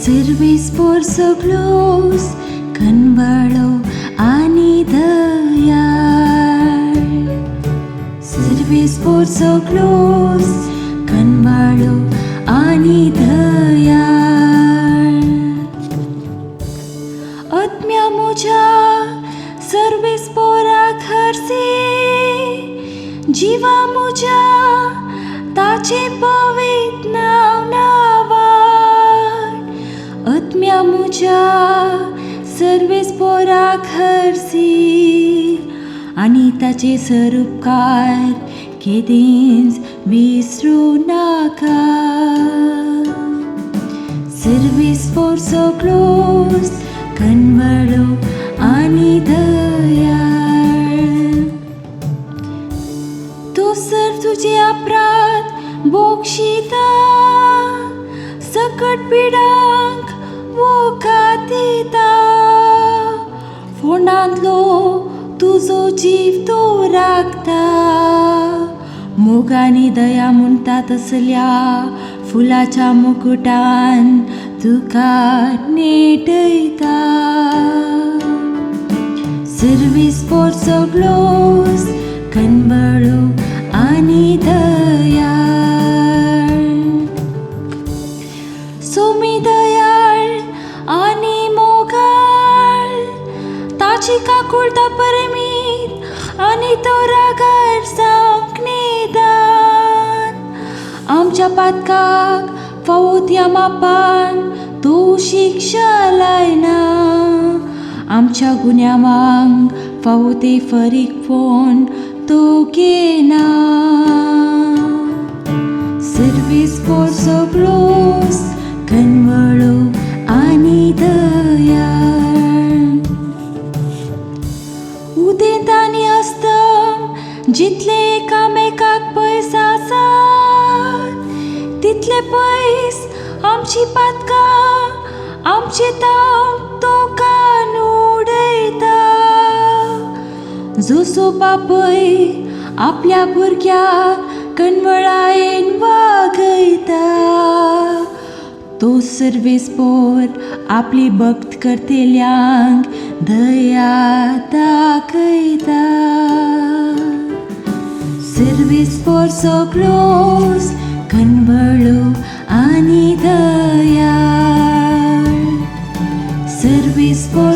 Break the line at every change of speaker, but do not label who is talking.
Service for so close, कनवाळो आणि Dayal. Service for so close, कनवाळो आणि दयाळ. आत्म्या मुझा सर्विस पोरा खरसी, जीवा मुझा ताचे पवित नाव नावार. आत्म्या मुझा सर्विस पोरा खरसी आणि ताचे सरूपकार केदींच विसरू नाका. सर्विस फॉर सो क्लोज, कनवाळो आणि दयाळ. तो सर्व तुझे अपराध बोक्षिता, सकट पिडांक वोकात दिता. फोंडांतलो तुजो जीव तो राखता. मोगानी दया म्हणटा तसल्या फुलाच्या मुकुटान तुका नेटयता. सर्विस फॉर सो क्लोज, कनवाळो आणि दयाळ. सोमी दयाळ आणि मोगाळ, ताची काकुळटा परमीत आणि तो रागार जावंक निदान. आमच्या पातकाक फावो त्या मापान तो शिक्षा लायना. आमच्या गुन्या वांग फावो ते फरीक फोन तो घेना. सर्विस फॉर सो क्लोज, कनवाळो आणि दयाळ. उदेंत आनी अस्तम जितले एकामेकाक पयस आसात, तितले पयस आमची पातकां आमचे तांव तोकान उडयता. जसो बापय आपल्या भुरग्याक कनवळायेन वागयता, तो सर्वेस्पोर आपली भक्त करतेल्यांक दया दाखयता. सर्विस फॉर सो क्लोज, कनवाळो आणि दयाळ. Service for